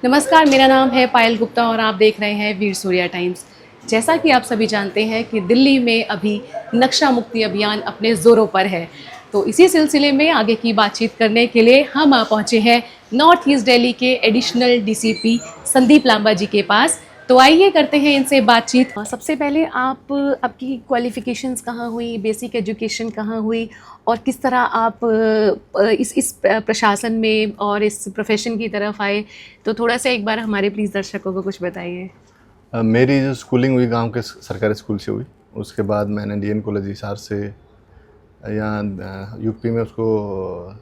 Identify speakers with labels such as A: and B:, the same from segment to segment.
A: नमस्कार, मेरा नाम है पायल गुप्ता और आप देख रहे हैं वीर सूर्या टाइम्स। जैसा कि आप सभी जानते हैं कि दिल्ली में अभी नक्शा मुक्ति अभियान अपने ज़ोरों पर है, तो इसी सिलसिले में आगे की बातचीत करने के लिए हम आ पहुँचे हैं नॉर्थ ईस्ट दिल्ली के एडिशनल डीसीपी संदीप लांबा जी के पास। तो आइए करते हैं इनसे बातचीत। सबसे पहले आप आपकी क्वालिफ़िकेशंस कहाँ हुई, बेसिक एजुकेशन कहाँ हुई और किस तरह आप इस प्रशासन में और इस प्रोफेशन की तरफ आए, तो थोड़ा सा एक बार हमारे प्लीज़ दर्शकों को कुछ बताइए।
B: मेरी जो स्कूलिंग हुई गांव के सरकारी स्कूल से हुई। उसके बाद मैंने डीएन कॉलेज हिसार से, यहाँ यूपी में उसको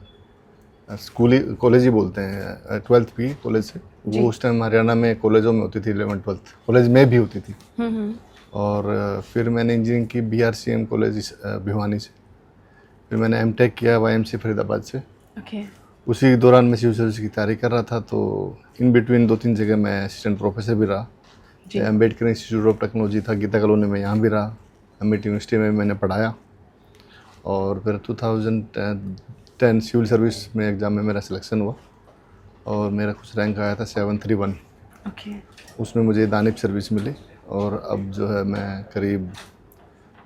B: स्कूली कॉलेज ही बोलते हैं, 12th भी कॉलेज से। वो उस टाइम हरियाणा में कॉलेजों में होती थी, 11th 12th कॉलेज में भी होती थी। और फिर मैंने इंजीनियरिंग की BRCM कॉलेज भिवानी से। फिर मैंने एमटेक किया YMC फरीदाबाद से। उसी दौरान मैं सिविल सर्विस की तैयारी कर रहा था, तो इन बिटवीन 2-3 जगह मैं असिस्टेंट प्रोफेसर भी रहा। अम्बेडकर इंस्टीट्यूट ऑफ टेक्नोलॉजी था गीता कॉलोनी में, यहाँ भी रहा। अमिट यूनिवर्सिटी में मैंने पढ़ाया। और फिर 2010 सिविल सर्विस में एग्ज़ाम में मेरा सिलेक्शन हुआ और मेरा कुछ रैंक आया था 731। उसमें मुझे दानिश सर्विस मिली और अब जो है मैं करीब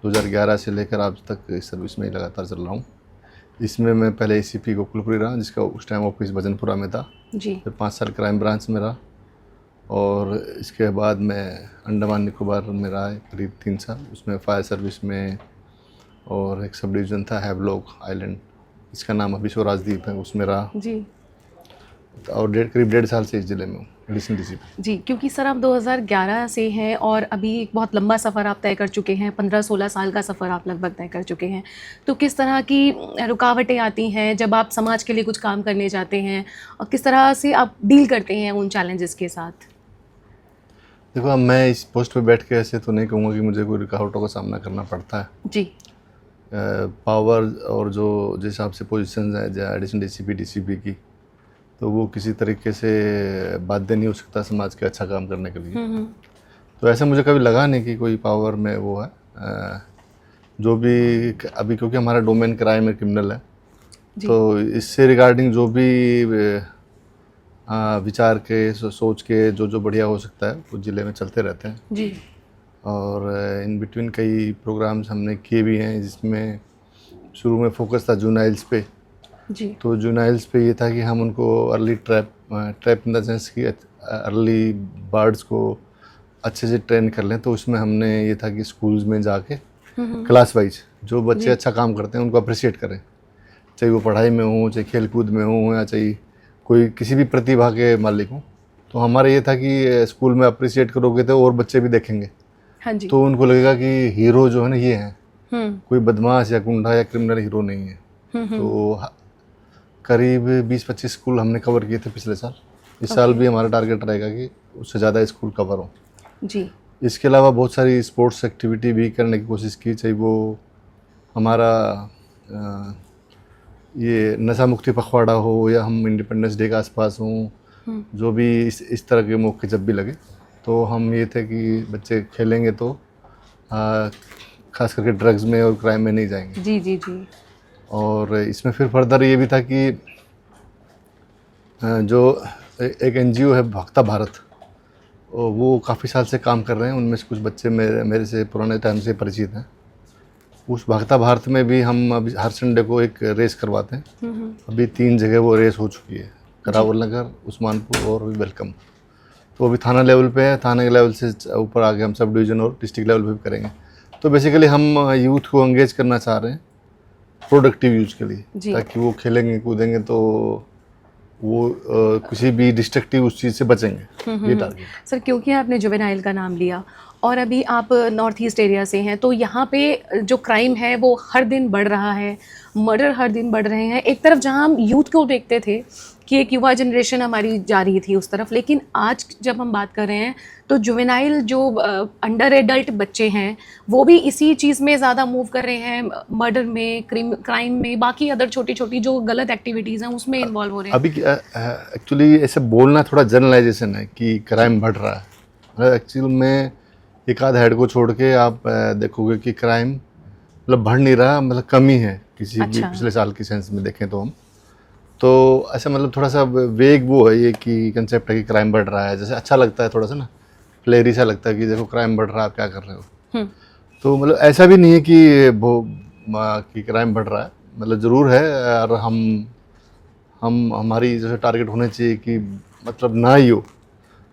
B: 2011 से लेकर आज तक इस सर्विस में ही लगातार चल रहा हूँ। इसमें मैं पहले ACP गोकुलपुरी रहा, जिसका उस टाइम ऑफिस भजनपुरा में था जी। फिर 5 साल क्राइम ब्रांच में रहा और इसके बाद मैं अंडमान निकोबार में रहा करीब 3 साल। उसमें फायर सर्विस में, और एक सब डिवीज़न था हैवलॉक आइलैंड, इसका नाम अभी स्वराजदीप है, उसमें रहा जी। और करीब 1.5 साल से इस ज़िले में हूँ एडिशनल डीसीपी
A: जी। क्योंकि सर आप 2011 से हैं और अभी एक बहुत लंबा सफ़र आप तय कर चुके हैं, 15-16 साल का सफ़र आप लगभग तय कर चुके हैं। तो किस तरह की रुकावटें आती हैं जब आप समाज के लिए कुछ काम करने जाते हैं और किस तरह से आप डील करते हैं उन चैलेंजेस के साथ?
B: देखो, अब मैं इस पोस्ट पे बैठ के ऐसे तो नहीं कहूँगा कि मुझे कोई रुकावटों का सामना करना पड़ता है जी। पावर और जो जिस हिसाब से पोजीशन है एडिशनल डीसीपी की, तो वो किसी तरीके से बाध्य नहीं हो सकता समाज के अच्छा काम करने के लिए। तो ऐसा मुझे कभी लगा नहीं कि कोई पावर में वो है। जो भी अभी, क्योंकि हमारा डोमेन क्राइम है, क्रिमिनल है, तो इससे रिगार्डिंग जो भी विचार के सोच के जो बढ़िया हो सकता है वो ज़िले में चलते रहते हैं जी। और इन बिटवीन कई प्रोग्राम्स हमने किए भी हैं, जिसमें शुरू में फोकस था जुनाइल्स पे जी। तो जुनाइल्स पे ये था कि हम उनको early trap in the sense कि अर्ली बर्ड्स को अच्छे से ट्रेन कर लें। तो उसमें हमने ये था कि स्कूल्स में जाके क्लास वाइज जो बच्चे अच्छा काम करते हैं उनको अप्रिशिएट करें, चाहे वो पढ़ाई में हो, चाहे खेल कूद में हो, या चाहे कोई किसी भी प्रतिभा के मालिक हो। तो हमारा ये था कि स्कूल में अप्रिशिएट करोगे तो और बच्चे भी देखेंगे। हाँ जी। तो उनको लगेगा कि हीरो जो है ना ये है, कोई बदमाश या गुंडा या क्रिमिनल हीरो नहीं है। तो करीब 20-25 स्कूल हमने कवर किए थे पिछले साल। इस साल भी हमारा टारगेट रहेगा कि उससे ज़्यादा स्कूल कवर हो जी। इसके अलावा बहुत सारी स्पोर्ट्स एक्टिविटी भी करने की कोशिश की, चाहे वो हमारा ये नशा मुक्ति पखवाड़ा हो या हम इंडिपेंडेंस डे के आसपास हों, जो भी इस तरह के मौके जब भी लगे तो हम ये थे कि बच्चे खेलेंगे तो खास करके ड्रग्स में और क्राइम में नहीं जाएंगे जी जी जी। और इसमें फिर फर्दर ये भी था कि जो एक NGO है भक्ता भारत, वो काफ़ी साल से काम कर रहे हैं। उनमें से कुछ बच्चे मेरे से पुराने टाइम से परिचित हैं। उस भक्ता भारत में भी हम अभी हर संडे को एक रेस करवाते हैं। अभी 3 जगह वो रेस हो चुकी है, करावल नगर, उस्मानपुर और वेलकम। तो अभी थाना लेवल पे है, थाने लेवल से ऊपर आगे हम सब डिवीज़न और डिस्ट्रिक्ट लेवल पे भी करेंगे। तो बेसिकली हम यूथ को एंगेज करना चाह रहे हैं प्रोडक्टिव यूज के लिए, ताकि वो खेलेंगे कूदेंगे तो वो किसी भी डिस्ट्रक्टिव उस चीज़ से बचेंगे। ये टारगेट।
A: सर, क्योंकि आपने जुवेनाइल का नाम लिया और अभी आप नॉर्थ ईस्ट एरिया से हैं, तो यहाँ पे जो क्राइम है वो हर दिन बढ़ रहा है, मर्डर हर दिन बढ़ रहे हैं। एक तरफ जहाँ हम यूथ को देखते थे कि एक युवा जनरेशन हमारी जा रही थी उस तरफ, लेकिन आज जब हम बात कर रहे हैं तो जुवेनाइल जो अंडर एडल्ट बच्चे हैं वो भी इसी चीज़ में ज़्यादा मूव कर रहे हैं, मर्डर में, क्राइम में, बाकी अदर छोटी छोटी जो गलत एक्टिविटीज़ हैं उसमें इन्वॉल्व हो रहे हैं।
B: अभी एक्चुअली ऐसे बोलना थोड़ा जनरलाइजेशन है कि क्राइम बढ़ रहा है। एक्चुअल में एक आध हेड को छोड़ के आप देखोगे कि क्राइम मतलब बढ़ नहीं रहा, मतलब कमी है किसी भी पिछले साल की सेंस में देखें तो हम तो ऐसा मतलब थोड़ा सा वेग वो है ये कि कंसेप्ट है कि क्राइम बढ़ रहा है, जैसे अच्छा लगता है थोड़ा सा ना, फ्लेरी सा लगता है कि देखो क्राइम बढ़ रहा है, आप क्या कर रहे हो। तो मतलब ऐसा भी नहीं है कि वो कि क्राइम बढ़ रहा है, मतलब ज़रूर है। और हम हमारी जैसे टारगेट होना चाहिए कि मतलब ना ही हो।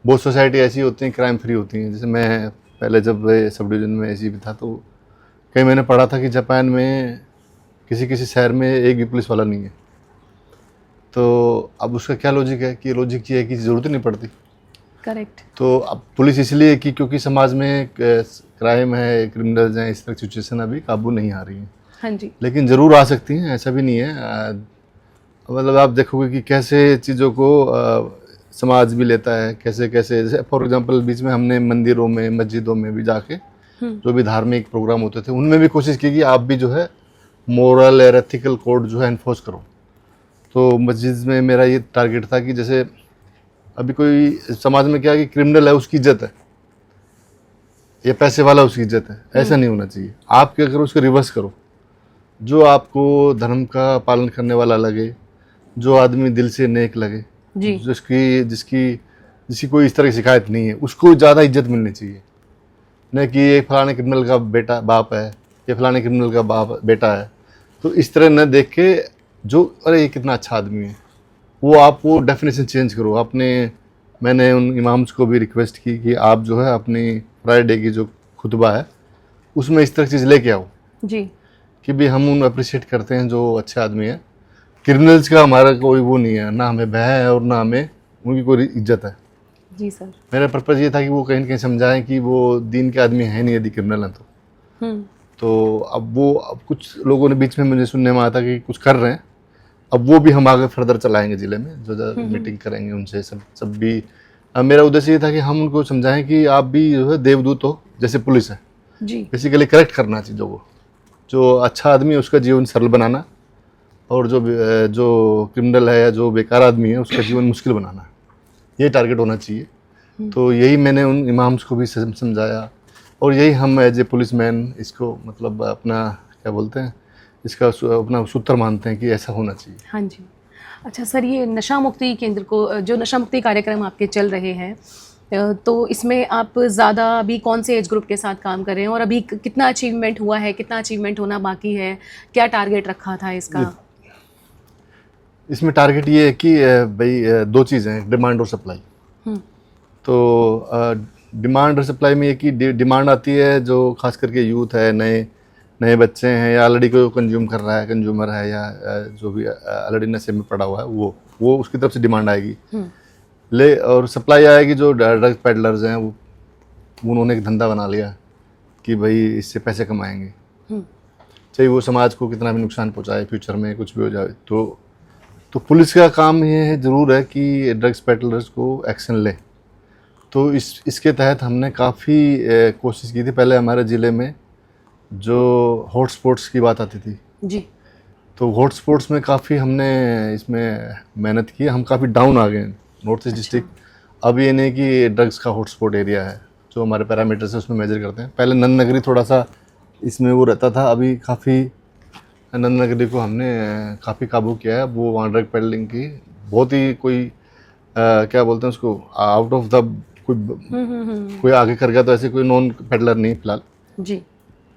B: बहुत सोसाइटी ऐसी होती हैं क्राइम फ्री होती हैं, जैसे मैं पहले जब सब डिवीज़न में ऐसी भी था तो कहीं मैंने पढ़ा था कि जापान में किसी किसी शहर में एक भी पुलिस वाला नहीं है। तो अब उसका क्या लॉजिक है कि लॉजिक ये है कि ज़रूरत ही नहीं पड़ती।
A: करेक्ट।
B: तो अब पुलिस इसलिए कि क्योंकि समाज में क्राइम है, क्रिमिनल्स हैं, इस तरह की सिचुएशन अभी काबू नहीं आ रही है।
A: हाँ जी।
B: लेकिन ज़रूर आ सकती हैं, ऐसा भी नहीं है। मतलब आप देखोगे कि कैसे चीज़ों को समाज भी लेता है, कैसे कैसे, जैसे फॉर एग्जांपल बीच में हमने मंदिरों में, मस्जिदों में भी जाके जो भी धार्मिक प्रोग्राम होते थे उनमें भी कोशिश की कि आप भी जो है मोरल और एथिकल कोड जो है इन्फोर्स करो। तो मस्जिद में मेरा ये टारगेट था कि जैसे अभी कोई समाज में क्या है कि क्रिमिनल है उसकी इज्जत है, या पैसे वाला उसकी इज्जत है, ऐसा नहीं होना चाहिए। आप क्या करो, उसको रिवर्स करो। जो आपको धर्म का पालन करने वाला लगे, जो आदमी दिल से नेक लगे,
A: जी।
B: जिसकी जिसकी जिसकी कोई इस तरह की शिकायत नहीं है, उसको ज़्यादा इज्जत मिलनी चाहिए। न कि ये फलाने क्रिमिनल का बेटा बाप है, ये फलाने क्रिमिनल का बाप बेटा है, तो इस तरह न देख के जो अरे ये कितना अच्छा आदमी है, वो आप वो डेफिनेशन चेंज करो आपने। मैंने उन इमाम्स को भी रिक्वेस्ट की कि आप जो है अपनी फ्राइडे की जो खुतबा है उसमें इस तरह की चीज़ लेके आओ
A: जी।
B: कि भी हम उन अप्रिशिएट करते हैं जो अच्छे आदमी हैं। क्रिमिनल्स का हमारा कोई वो नहीं है, ना हमें भय है और ना हमें उनकी कोई इज्जत है।
A: जी सर।
B: मेरा पर्पज़ ये था कि वो कहीं न कहीं समझाएं कि वो दीन के आदमी हैं नहीं यदि क्रिमिनल हैं तो अब कुछ लोगों ने बीच में मुझे सुनने में आया था कि कुछ कर रहे हैं, अब वो भी हम आगे फर्दर चलाएंगे ज़िले में, जो मीटिंग करेंगे उनसे सब भी। मेरा उद्देश्य ये था कि हम उनको समझाएं कि आप भी जो है देवदूत हो जैसे पुलिस है।
A: जी।
B: बेसिकली करेक्ट करना चीज़ों को, जो अच्छा आदमी है उसका जीवन सरल बनाना, और जो क्रिमिनल है या जो बेकार आदमी है उसका जीवन मुश्किल बनाना, ये टारगेट होना चाहिए। तो यही मैंने उन इमाम्स को भी समझाया, और यही हम एज ए पुलिस मैन इसको मतलब अपना क्या बोलते हैं, इसका अपना सूत्र मानते हैं कि ऐसा होना चाहिए।
A: हाँ जी। अच्छा सर, ये नशा मुक्ति केंद्र को, जो नशा मुक्ति कार्यक्रम आपके चल रहे हैं, तो इसमें आप ज़्यादा अभी कौन से एज ग्रुप के साथ काम कर रहे हैं और अभी कितना अचीवमेंट हुआ है, कितना अचीवमेंट होना बाकी है, क्या टारगेट रखा था इसका?
B: इसमें टारगेट ये है कि भाई दो चीज़ें हैं, डिमांड और सप्लाई। तो डिमांड और सप्लाई में ये कि डिमांड आती है जो खास करके यूथ है, नए नए बच्चे हैं, या ऑलरेडी कोई कंज्यूम कर रहा है, कंज्यूमर है, या जो भी ऑलरेडी नशे में पड़ा हुआ है, वो उसकी तरफ से डिमांड आएगी। और सप्लाई आएगी जो ड्रग पेडलर्स हैं, वो उन्होंने एक धंधा बना लिया कि भाई इससे पैसे कमाएंगे, चाहे वो समाज को कितना भी नुकसान पहुंचाए, फ्यूचर में कुछ भी हो जाए। तो पुलिस का काम ये है ज़रूर है कि ड्रग्स पेडलर्स को एक्शन ले। तो इसके तहत हमने काफ़ी कोशिश की थी। पहले हमारे ज़िले में जो हॉट स्पॉट्स की बात आती थी
A: जी।
B: तो हॉट स्पॉट्स में काफ़ी हमने इसमें मेहनत की, हम काफ़ी डाउन आ गए नॉर्थ ईस्ट डिस्ट्रिक्ट। अब ये नहीं कि ड्रग्स का हॉट स्पॉट एरिया है, जो हमारे पैरामीटर्स है उसमें मेजर करते हैं। पहले नंद नगरी थोड़ा सा इसमें वो रहता था, अभी काफ़ी नंद नगरी को हमने काफ़ी काबू किया है। वो वहाँ ड्रग पेडलिंग की बहुत ही कोई क्या बोलते हैं उसको, आउट ऑफ द कोई आगे कर गया तो ऐसे कोई नॉन पेडलर नहीं फिलहाल
A: जी।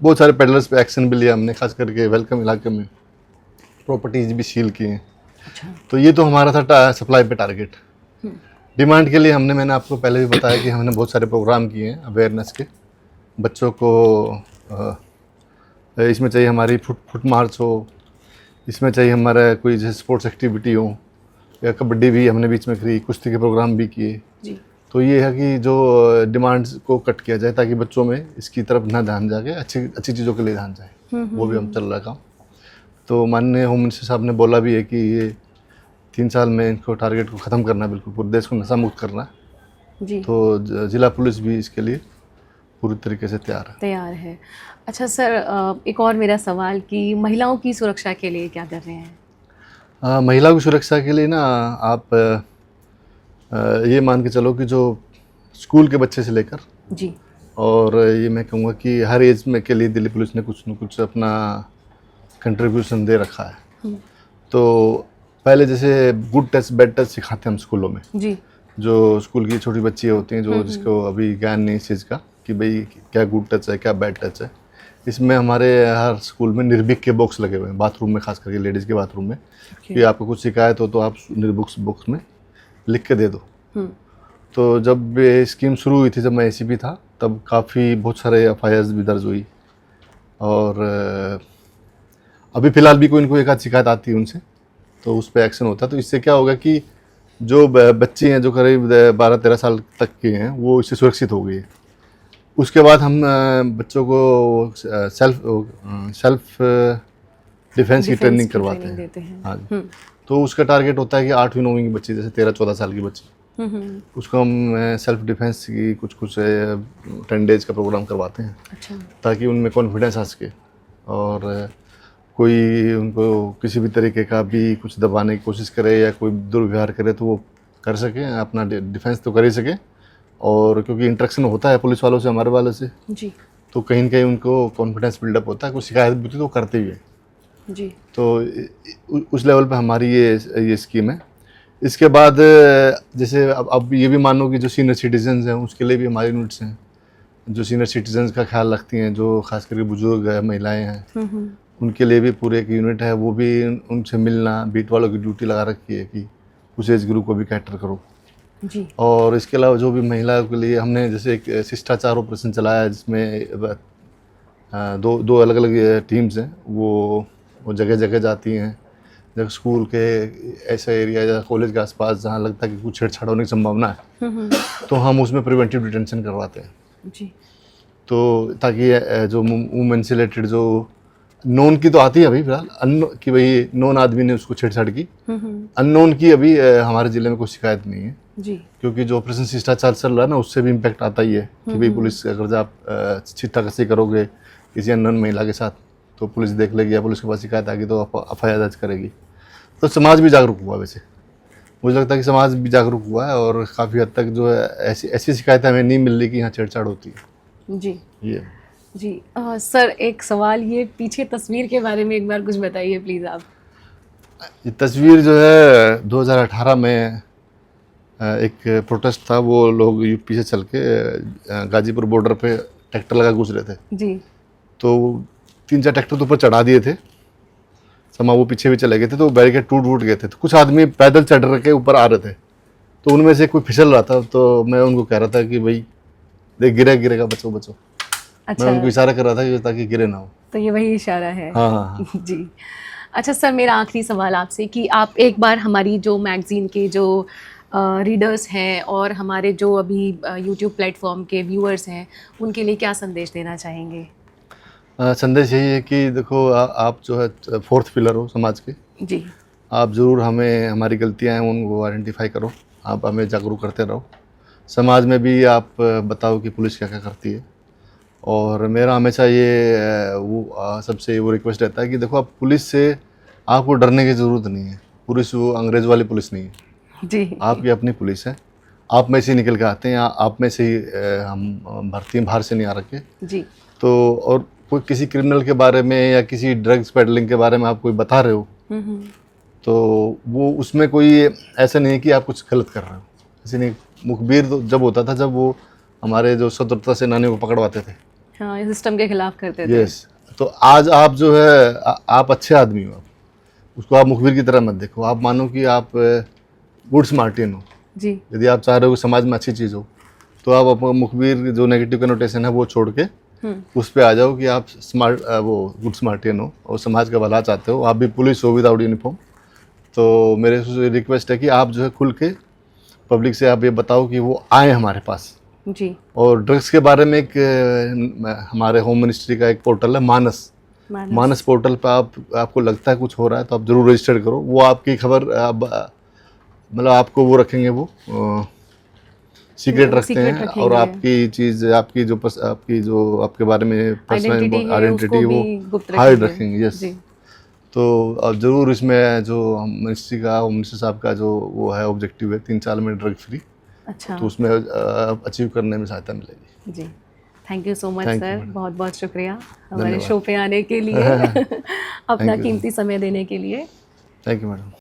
B: बहुत सारे पेडलर्स पे एक्शन भी लिया हमने, खास करके वेलकम इलाके में प्रॉपर्टीज भी सील की हैं।
A: अच्छा।
B: तो ये तो हमारा था सप्लाई पे टारगेट। डिमांड के लिए मैंने आपको पहले भी बताया कि हमने बहुत सारे प्रोग्राम किए हैं अवेयरनेस के। बच्चों को इसमें चाहिए हमारी फुट मार्च हो, इसमें चाहिए हमारा कोई जैसे स्पोर्ट्स एक्टिविटी हो, या कबड्डी भी हमने बीच में करी, कुश्ती के प्रोग्राम भी किए।
A: जी।
B: तो ये है कि जो डिमांड्स को कट किया जाए ताकि बच्चों में इसकी तरफ ना ध्यान जाए, अच्छी चीज़ों के लिए ध्यान जाए, वो भी हम चल रहा काम। तो माननीय होम मिनिस्टर साहब ने बोला भी है कि ये 3 साल में इनको टारगेट को ख़त्म करना, बिल्कुल पूरे देश को नशा मुक्त करना।
A: जी।
B: तो ज़िला पुलिस भी इसके लिए पूरी तरीके से तैयार है।
A: अच्छा सर, एक और मेरा सवाल कि महिलाओं की सुरक्षा के लिए क्या कर रहे हैं?
B: महिलाओं की सुरक्षा के लिए ना आप ये मान के चलो कि जो स्कूल के बच्चे से लेकर
A: जी,
B: और ये मैं कहूँगा कि हर एज में के लिए दिल्ली पुलिस ने कुछ न कुछ अपना कंट्रीब्यूशन दे रखा है। तो पहले जैसे गुड टच बैड टच सिखाते हैं हम स्कूलों में,
A: जी।
B: जो स्कूल की छोटी बच्ची होती हैं जो जिसको अभी ज्ञान नहीं इस चीज़ का कि भाई क्या गुड टच है क्या बैड टच है। इसमें हमारे हर स्कूल में निर्भीक के बॉक्स लगे हुए हैं, बाथरूम में, खास करके लेडीज़ के बाथरूम में, कि आपको कुछ शिकायत हो तो आप निर्भुक्स बॉक्स में लिख के दे दो। तो जब ये स्कीम शुरू हुई थी, जब मैं एसीपी था, तब काफ़ी बहुत सारे एफआईआर भी दर्ज हुई। और अभी फ़िलहाल भी कोई इनको एक आध शिकायत आती है उनसे, तो उस पर एक्शन होता है। तो इससे क्या होगा कि जो बच्चे हैं जो करीब 12-13 साल तक के हैं वो इससे सुरक्षित हो गई है। उसके बाद हम बच्चों को सेल्फ डिफेंस की ट्रेनिंग करवाते हैं। हाँ जी। तो उसका टारगेट होता है कि 8वीं 9वीं की बच्ची, जैसे 13-14 साल की बच्ची, उसको हम सेल्फ डिफेंस की कुछ 10 डेज का प्रोग्राम करवाते हैं।
A: अच्छा।
B: ताकि उनमें कॉन्फिडेंस आ सके और कोई उनको किसी भी तरीके का भी कुछ दबाने की कोशिश करे या कोई दुर्व्यवहार करे तो वो कर सके, अपना डिफेंस तो कर ही सके। और क्योंकि इंटरेक्शन होता है पुलिस वालों से, हमारे वालों से,
A: जी।
B: तो कहीं न कहीं उनको कॉन्फिडेंस बिल्डअप होता है, कुछ शिकायत भी होती है तो वो करते ही है।
A: जी।
B: तो उस लेवल पे हमारी ये स्कीम है। इसके बाद जैसे अब ये भी मानो कि जो सीनियर सिटीजन्स हैं उसके लिए भी हमारी यूनिट्स हैं, जो सीनियर सिटीजन्स का ख्याल रखती हैं, जो खास करके बुजुर्ग है, महिलाएं हैं, उनके लिए भी पूरे एक यूनिट है। वो भी उनसे मिलना, बीट वालों की ड्यूटी लगा रखी है कि उस एज ग्रुप को भी कैटर करो।
A: जी।
B: और इसके अलावा जो भी महिलाओं के लिए हमने जैसे एक शिष्टाचार ऑपरेशन चलाया है, जिसमें दो अलग अलग टीम्स हैं, वो जगह जगह जाती हैं, जब स्कूल के ऐसा एरिया या कॉलेज के आसपास जहाँ लगता है कि कुछ छेड़छाड़ होने की संभावना है, तो हम उसमें प्रिवेंटिव डिटेंशन करवाते हैं।
A: जी।
B: तो ताकि जो वुमेन से रिलेटेड जो नोन की तो आती है अभी फिलहाल, कि भाई नोन आदमी ने उसको छेड़छाड़ की, अननोन की अभी हमारे ज़िले में कोई शिकायत नहीं है।
A: जी।
B: क्योंकि जो ऑपरेशन शिष्टाचार चल रहा है ना, उससे भी इम्पैक्ट आता ही है कि भाई पुलिस अगर आप छिट्टाकसी करोगे किसी अननोन महिला के साथ तो पुलिस देख लेगी, या पुलिस के पास शिकायत आ गई तो एफआईआर दर्ज करेगी। तो समाज भी जागरूक हुआ। वैसे मुझे लगता है कि समाज भी जागरूक हुआ है और काफ़ी हद तक जो है ऐसी शिकायतें हमें नहीं मिल रही कि यहाँ छेड़छाड़ होती है।
A: जी।
B: ये
A: जी। सर, एक सवाल, ये पीछे तस्वीर के बारे में एक बार कुछ बताइए प्लीज़ आप।
B: ये तस्वीर जो है 2018 में एक प्रोटेस्ट था, वो लोग यूपी से चल के गाजीपुर बॉर्डर पे ट्रैक्टर लगा घुस रहे थे।
A: जी।
B: तो 3-4 ट्रैक्टर तो ऊपर चढ़ा दिए थे, समा वो पीछे भी चले गए थे, तो बैरिकेड टूट गए थे। तो कुछ आदमी पैदल चढ़ के ऊपर आ रहे थे, तो उनमें से कोई फिसल रहा था, तो मैं उनको कह रहा था कि भाई देख गिरेगा, बचो बचो।
A: अच्छा।
B: मैं उनको इशारा कर रहा था कि ताकि गिरे ना हो।
A: तो ये वही इशारा है।
B: हाँ।
A: जी। अच्छा सर, मेरा आखिरी सवाल आपसे कि आप एक बार हमारी जो मैगज़ीन के जो रीडर्स हैं और हमारे जो अभी यूट्यूब प्लेटफॉर्म के व्यूअर्स हैं, उनके लिए क्या संदेश देना चाहेंगे?
B: संदेश यही है कि देखो, आप जो है 4th पिलर हो समाज के।
A: जी।
B: आप ज़रूर हमें, हमारी गलतियाँ हैं उनको आइडेंटिफाई करो, आप हमें जागरूक करते रहो। समाज में भी आप बताओ कि पुलिस क्या क्या करती है। और मेरा हमेशा ये सबसे वो रिक्वेस्ट रहता है कि देखो, आप पुलिस से आपको डरने की ज़रूरत नहीं है। पुलिस वो अंग्रेज़ वाली पुलिस नहीं है,
A: जी।
B: आपकी अपनी पुलिस है। आप में से ही निकल के आते हैं, आप में से ही हम भर्ती हैं, बाहर से नहीं आ रखे।
A: जी।
B: तो और कोई किसी क्रिमिनल के बारे में या किसी ड्रग्स पेडलिंग के बारे में आप कोई बता रहे हो, तो वो उसमें कोई ऐसा नहीं है कि आप कुछ गलत कर रहे हो। ऐसे नहीं। मुखबिर तो जब होता था, जब वो हमारे जो स्वतंत्रता सेनानी को पकड़वाते थे,
A: हाँ, इस सिस्टम के खिलाफ करते थे।
B: यस। तो आज आप जो है आप अच्छे आदमी हो, आप उसको आप मुखबिर की तरह मत देखो। आप मानो कि आप गुड स्मार्टियन हो।
A: जी।
B: यदि आप चाह रहे हो कि समाज में अच्छी चीज़ हो, तो आप अपना मुखबिर जो नेगेटिव कनोटेशन है वो छोड़ के उस पे आ जाओ कि आप वो गुड स्मार्टियन हो और समाज का भला चाहते हो। आप भी पुलिस हो विदाउट यूनिफॉर्म। तो मेरे से रिक्वेस्ट है कि आप जो है खुल के पब्लिक से आप ये बताओ कि वो आए हमारे पास।
A: जी।
B: और ड्रग्स के बारे में एक हमारे होम मिनिस्ट्री का एक पोर्टल है, मानस पोर्टल पे आपको लगता है कुछ हो रहा है तो आप ज़रूर रजिस्टर करो। वो आपकी खबर मतलब आपको वो रखेंगे, वो सीक्रेट रखते हैं। और आपकी चीज़, आपकी जो आपके बारे में पर्सनल आइडेंटिटी वो हाइड रखेंगे। यस। तो अब ज़रूर इसमें जो मिनिस्ट्री का, होम मिनिस्टर साहब का जो वो है ऑब्जेक्टिव है 3 साल में ड्रग फ्री।
A: अच्छा।
B: तो उसमें अचीव करने में सहायता मिलेगी।
A: जी। Thank you so much sir, बहुत बहुत शुक्रिया हमारे
B: धन्यवाद।
A: शो पे आने के लिए अपना कीमती समय देने के लिए।
B: Thank you madam.